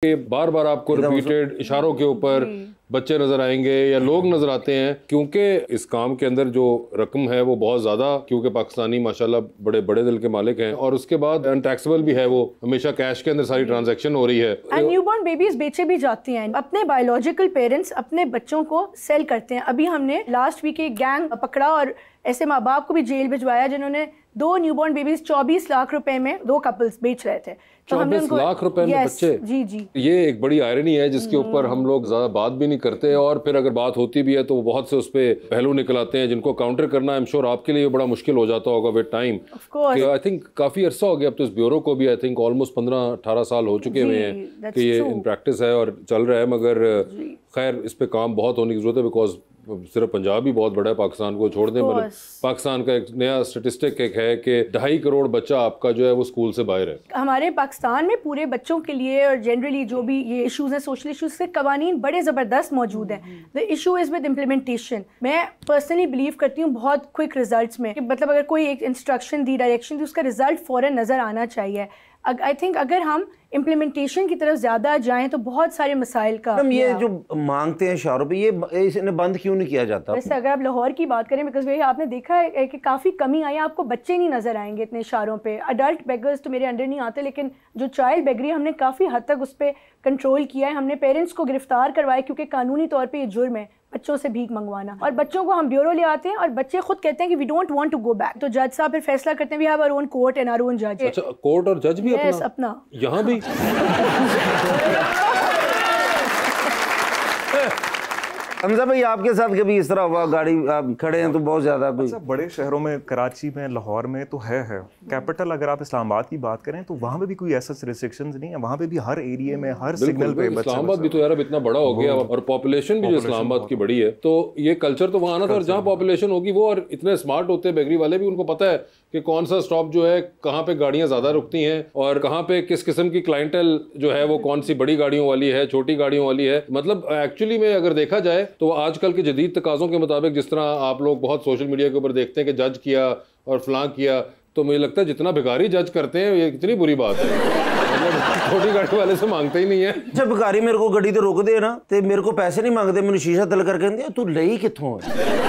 कि बार बार आपको रिपीटेड इशारों के ऊपर बच्चे नजर आएंगे या लोग नजर आते हैं, क्योंकि इस काम के अंदर जो रकम है वो बहुत ज्यादा, क्योंकि पाकिस्तानी माशाल्लाह बड़े बड़े दिल के मालिक हैं, और उसके बाद अनटैक्सेबल भी है, वो हमेशा कैश के अंदर सारी ट्रांजैक्शन हो रही है। न्यूबॉर्न बेबीज बेचे भी जाती हैं, अपने बायोलॉजिकल पेरेंट्स अपने बच्चों को सेल करते हैं। अभी हमने लास्ट वीक एक गैंग पकड़ा और ऐसे माँ बाप को भी जेल भिजवाया जिन्होंने 2 न्यूबॉर्न बेबीज 24 लाख रुपए में 2 कपल्स बेच रहे थे। तो 24 लाख रुपए में बच्चे। जी जी, ये एक बड़ी आयरनी है जिसके ऊपर हम लोग ज्यादा बात भी नहीं करते, और फिर अगर बात होती भी है तो बहुत से उस पे पहलू निकल आते हैं जिनको काउंटर करना आई एम श्योर आपके लिए बड़ा मुश्किल हो जाता होगा विद टाइम। आई थिंक काफी अरसा हो गया अब तो इस ब्यूरो को भी, आई थिंक ऑलमोस्ट 15-18 साल हो चुके हुए हैं कि ये इन प्रैक्टिस है और चल रहा है, मगर खैर इस पे काम बहुत होने की जरूरत है, बिकॉज सिर्फ पंजाब ही बहुत बड़ा है, पाकिस्तान को छोड़ दें। मतलब पाकिस्तान का एक नया स्टेटिस्टिक एक है कि 2.5 करोड़ बच्चा आपका जो है वो स्कूल से बाहर है। हमारे पाकिस्तान में पूरे बच्चों के लिए और जनरली जो भी ये इश्यूज हैं, सोशल इश्यूज के कवानीन बड़े ज़बरदस्त मौजूद हैं। The issue is with implementation. मैं पर्सनली बिलीव करती हूँ बहुत क्विक रिजल्ट्स में, मतलब अगर कोई एक इंस्ट्रक्शन दी, डायरेक्शन दी, उसका रिजल्ट फ़ौरन नज़र आना चाहिए। आई थिंक अगर हम इम्प्लीमेंटेशन की तरफ ज़्यादा जाएं तो बहुत सारे मसाइल का ये जो मांगते हैं शहरों पे, ये इन्हें बंद क्यों नहीं किया जाता? वैसे अगर आप लाहौर की बात करें, बिकॉज वही आपने देखा है कि काफ़ी कमी आई है, आपको बच्चे नहीं नज़र आएंगे इतने इशारों पे। अडल्ट बेगर्स तो मेरे अंडर नहीं आते, लेकिन जो चाइल्ड बेगरी हमने काफ़ी हद तक उस पर कंट्रोल किया है। हमने पेरेंट्स को गिरफ्तार करवाया क्योंकि कानूनी तौर पर ये जुर्म है बच्चों से भीख मंगवाना, और बच्चों को हम ब्यूरो ले आते हैं और बच्चे खुद कहते हैं कि we don't want to go back, तो जज साहब फिर फैसला करते हैं, we have our own court and our own जज। अच्छा, कोर्ट और जज भी अपना यहाँ भी हमजा भाई आपके साथ कभी इस तरह हुआ, गाड़ी आप खड़े हैं तो बहुत ज्यादा कोई? अच्छा, बड़े शहरों में, कराची में, लाहौर में तो है। कैपिटल अगर आप इस्लामाबाद की बात करें तो वहाँ पे भी कोई ऐसा रिस्ट्रिक्शंस नहीं है। वहाँ पे भी हर एरिया में, हर सिग्नल पे इस्लामाबाद भी तो यार अब इतना बड़ा हो गया, और पॉपुलेशन भी जो इस्लामाबाद की बड़ी है, तो ये कल्चर तो वहाँ आना था। और जहाँ पॉपुलेशन होगी वो, और इतने स्मार्ट होते हैं बेगरी वाले भी, उनको पता है कि कौन सा स्टॉप जो है, कहाँ पे गाड़ियाँ ज़्यादा रुकती हैं और कहाँ पे किस किस्म की क्लाइंटल जो है वो कौन सी बड़ी गाड़ियों वाली है, छोटी गाड़ियों वाली है। मतलब एक्चुअली में अगर देखा जाए तो आजकल के जदीद तकाज़ों के मुताबिक, जिस तरह आप लोग बहुत सोशल मीडिया के ऊपर देखते हैं कि जज किया और फलां किया, तो मुझे लगता है जितना भिखारी जज करते हैं ये कितनी बुरी बात है। मतलब छोटी गाड़ी वाले से मांगते ही नहीं है। जब भिखारी मेरे को गड्डी तो रोक दे ना, तो मेरे को पैसे नहीं मांगते, मैंने शीशा तल करके दिया, तू लई कित्थों है?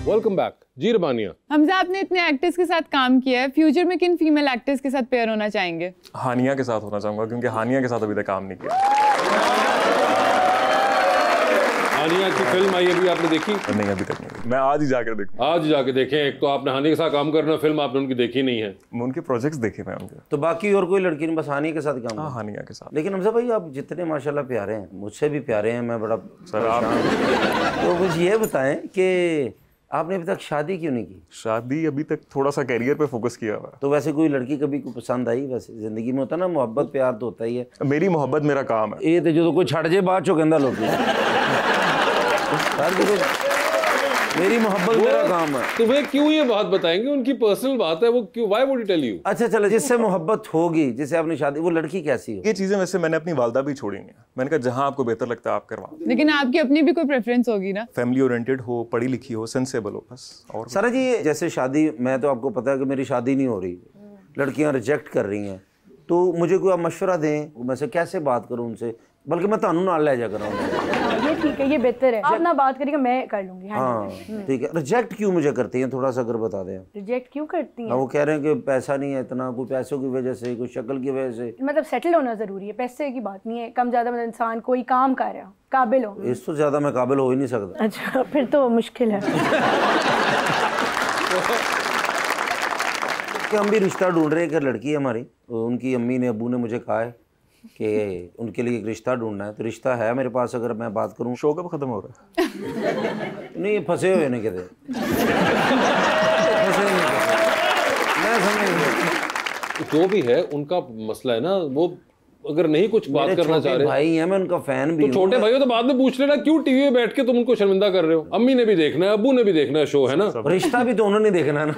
वेलकम बैक जी रबानिया। हमजा, आपने इतने एक्टर्स के साथ काम किया है, फ्यूचर में किन फीमेल एक्टर्स के साथ पेयर होना चाहेंगे? हानिया के साथ होना चाहूंगा, क्योंकि हानिया के साथ अभी तक काम नहीं किया। हानिया की फिल्म आई अभी आपने देखी? नहीं, अभी तक नहीं। मैं आज ही जाकर देखूं। आज जाके देखें। एक तो आपने हानिया के साथ काम करना, फिल्म आपने उनकी देखी नहीं है। मैं उनके प्रोजेक्ट्स देखे मैं उनके। तो बाकी और कोई लड़की नहीं, बस हानिया के साथ काम? हाँ, हानिया के साथ। लेकिन हमजा भाई आप जितने माशाल्लाह प्यारे हैं, मुझसे भी प्यारे हैं, मैं बड़ा सर आप तो मुझे ये बताएं कि आपने अभी तक शादी क्यों नहीं की? शादी अभी तक थोड़ा सा कैरियर पे फोकस किया हुआ है। तो वैसे कोई लड़की कभी को पसंद आई? वैसे जिंदगी में होता ना, मोहब्बत प्यार तो होता ही है। मेरी मोहब्बत मेरा काम है। ये तो जो कोई छड़ जाए बाद चो कहंदा लोग मेरी मोहब्बत मेरा काम है। तो वे क्यों ये बात बताएंगे? उनकी पर्सनल बात है वो, क्यों, why would he tell you? अच्छा चलो, जिससे मोहब्बत होगी, जिससे आपने शादी, वो लड़की कैसी हो? ये चीजें वैसे मैंने अपनी वालदा भी छोड़ी हैं। मैंने कहा जहां आपको बेहतर लगता है आप करवाओ। लेकिन आपकी अपनी भी कोई प्रेफरेंस होगी ना? फैमिली ओरिएंटेड हो, पढ़ी लिखी हो, सेंसेबल हो, बस। और सारा जी जैसे शादी, मैं तो आपको पता है कि मेरी शादी नहीं हो रही, लड़कियां रिजेक्ट कर रही हैं, तो मुझे कोई आप मशवरा दें, मैं से कैसे बात करूं उनसे? बल्कि मैं तानू नाल ले जा कर ये ठीक है, ये बेहतर है। आप ना बात करिएगा, मैं कर लूंगी। हाँ ठीक है। रिजेक्ट क्यों मुझे करती हैं, थोड़ा सा अगर बता दें। रिजेक्ट क्यों करती हैं? वो कह रहे हैं कि पैसा नहीं है इतना, कोई पैसों की वजह से, कोई शक्ल की वजह से। मतलब सेटल होना जरूरी है, पैसे की बात नहीं है। कम ज्यादा मतलब इंसान कोई काम कर रहा हो, काबिल हो। इससे ज्यादा मैं काबिल हो ही नहीं सकता। अच्छा, फिर तो मुश्किल है। कि हम भी रिश्ता ढूंढ रहे हैं। एक लड़की है हमारी, उनकी अम्मी ने, अबू ने मुझे कहा है कि उनके लिए एक रिश्ता ढूंढना है। तो रिश्ता है मेरे पास, अगर मैं बात करूं। शो कब खत्म हो रहा है? नहीं, फंसे हुए नहीं कहते, फंसे नहीं कहते। मैं समझ जो भी है उनका मसला है ना, वो अगर नहीं कुछ बात करना चाह रहे, भाई है, मैं उनका फैन भी तो छोटे भाई हो तो बाद में पूछ लेना, क्यों टीवी में बैठ के तुम उनको शर्मिंदा कर रहे हो? अम्मी ने भी देखना है, अब्बू ने भी देखना है शो, है ना? रिश्ता भी तो उन्होंने देखना है ना।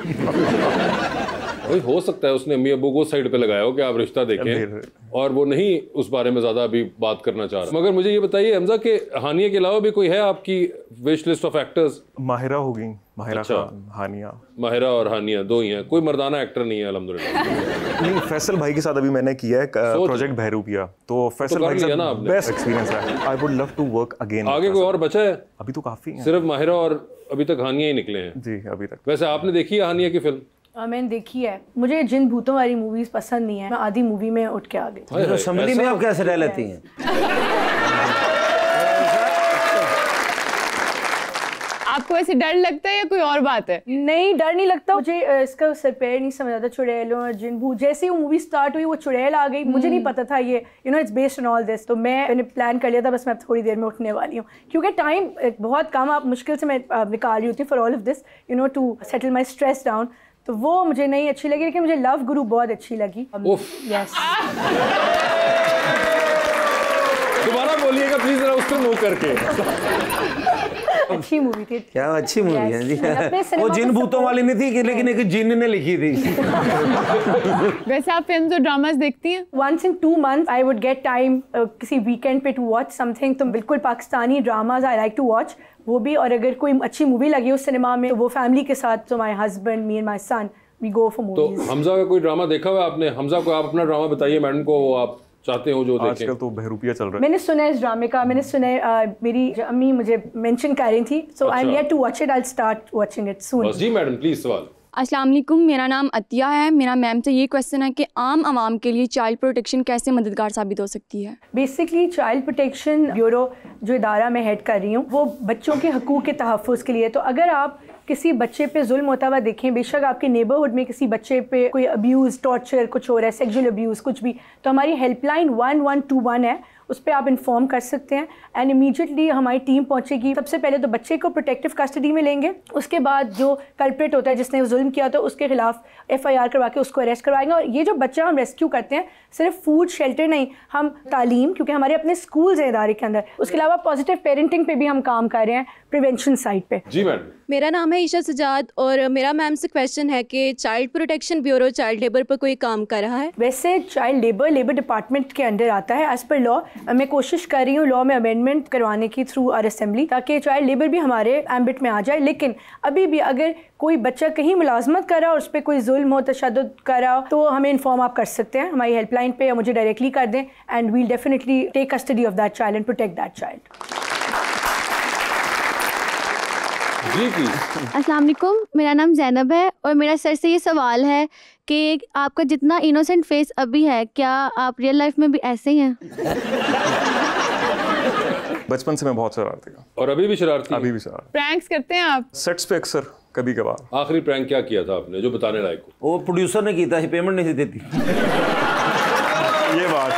भाई हो सकता है उसने अम्मी अब्बू को साइड पे लगाया हो कि आप रिश्ता देखें और वो नहीं उस बारे में ज्यादा अभी बात करना चाह रहा। मगर मुझे ये बताइए हमजा के हानिया के अलावा भी कोई है आपकी wish list of actors? Mahira हो गई, माहिरा खान, हानिया। माहिरा और हानिया दो ही हैं, कोई मर्दाना एक्टर नहीं है अल्हम्दुलिल्लाह। नहीं, फैसल भाई के साथ अभी मैंने किया है प्रोजेक्ट बहरूपिया, तो फैसल भाई के साथ बेस्ट एक्सपीरियंस है। I would love to work again. आगे कोई और बचा है? अभी तो काफी है, सिर्फ माहिरा और अभी तक हानिया ही निकले हैं जी अभी तक। वैसे आपने देखी है हानिया की फिल्म? मैंने देखी है। मुझे जिन भूतों वाली मूवीज पसंद नहीं है, मैं आधी मूवी में उठ के आ गई। असेंबली में आप कैसे रह लेती हैं? आपको वैसे डर लगता है या कोई और बात है? नहीं, डर नहीं लगता मुझे। इसका सर पैर नहीं समझ आता। चुड़ैलों और जिन भूत, जैसे ही वो मूवी स्टार्ट हुई वो चुड़ैल आ गई, मुझे नहीं पता था ये it's based on all this. तो मैंने प्लान कर लिया था बस मैं थोड़ी देर में उठने वाली हूँ, क्योंकि टाइम बहुत कम, आप मुश्किल से मैं निकाल रही होती for all of this to settle my stress down. तो वो मुझे नहीं अच्छी लगी, लेकिन मुझे लव गुरु बहुत अच्छी लगी। यस। दोबारा बोलिएगा प्लीज जरा उस पर मुंह करके। अच्छी मूवी थी। क्या अच्छी मूवी है जी। अपने वो जिन भूतों वाली नहीं थी, लेकिन एक जिन ने लिखी थी। वैसे आप फिल्म्स और ड्रामास देखती हैं? Once in 2 months I would get time किसी वीकेंड पे to watch something। तो बिल्कुल Pakistani dramas I like to watch वो भी। और अगर कोई अच्छी मूवी लगी उस सिनेमा में तो वो फैमिली के साथ, तो my husband, me and my son, we go for movies. तो हमजा का कोई ड्रामा देखा हुआ आपने? हमजा को आप अपना ड्रामा बताइए मैडम को, वो आप चाहते हो जो देखें। आजकल तो बहरूपिया चल रहा है। मैंने सुना है इस ड्रामे का, मैंने सुना है, मेरी अम्मी मुझे मेंशन कर रही थी, so I am here to watch it. I will start watching it soon. बस जी मैडम प्लीज सवाल। अस्सलाम वालेकुम, मेरा नाम अतिया है। मेरा मैम से ये क्वेश्चन है कि आम आवाम के लिए चाइल्ड प्रोटेक्शन कैसे मददगार साबित हो सकती है? बेसिकली चाइल्ड प्रोटेक्शन ब्यूरो जो इदारा मैं हेड कर रही हूँ वो बच्चों के हकूक़ के तहफ़्फ़ुज़ के लिए। तो अगर आप किसी बच्चे पे जुल्म होता हुआ देखें, बेशक आपके नेबरहुड में किसी बच्चे पे कोई अब्यूज़, टॉर्चर कुछ हो रहा है, सेक्सुअल अब्यूज़ कुछ भी, तो हमारी हेल्पलाइन 1121 है, उस पर आप इन्फॉर्म कर सकते हैं एंड इमीडिएटली हमारी टीम पहुंचेगी। सबसे पहले तो बच्चे को प्रोटेक्टिव कस्टडी में लेंगे, उसके बाद जो कल्प्रिट होता है जिसने जुल्म किया तो उसके खिलाफ FIR करवा के उसको अरेस्ट करवाएंगे। और ये जो बच्चा हम रेस्क्यू करते हैं सिर्फ फूड शेल्टर नहीं, हम तालीम, क्योंकि हमारे अपने स्कूल्स हैं इदारे के अंदर, उसके अलावा पॉजिटिव पेरेंटिंग पे भी हम काम कर रहे हैं, प्रिवेंशन साइड पे। जी मैडम। मेरा नाम है ईशा सजाद और मेरा मैम से क्वेश्चन है कि child protection bureau child labour पर कोई काम कर रहा है? वैसे चाइल्ड लेबर डिपार्टमेंट के अंडर आता है एज़ पर लॉ। मैं कोशिश कर रही हूँ लॉ में अमेंडमेंट करवाने की थ्रू आर असेंबली, ताकि चाइल्ड लेबर भी हमारे एम्बिट में आ जाए। लेकिन अभी भी अगर कोई बच्चा कहीं मुलाजमत कर रहा हो, उस पर कोई जुल्म हो, तशद्दुद कर रहा हो, तो हमें इन्फॉर्म आप कर सकते हैं हमारी हेल्पलाइन पे, या मुझे डायरेक्टली कर दें and we'll definitely take custody of that child and protect that child. जी जी। अस्सलाम वालेकुम, मेरा नाम जैनब है और मेरा सर से ये सवाल है कि आपका जितना इनोसेंट फेस अभी है, क्या आप रियल लाइफ में भी ऐसे ही हैं? बचपन से मैं बहुत शरारती हूँ। और अभी भी शरारती? अभी भी शरारती। प्रैंक्स करते हैं आप? सेट्स पे अक्सर, कभी कभार। आखिरी प्रैंक क्या किया था आपने जो बताने लायक हो? वो प्रोड्यूसर ने की था, पेमेंट नहीं देती। ये बात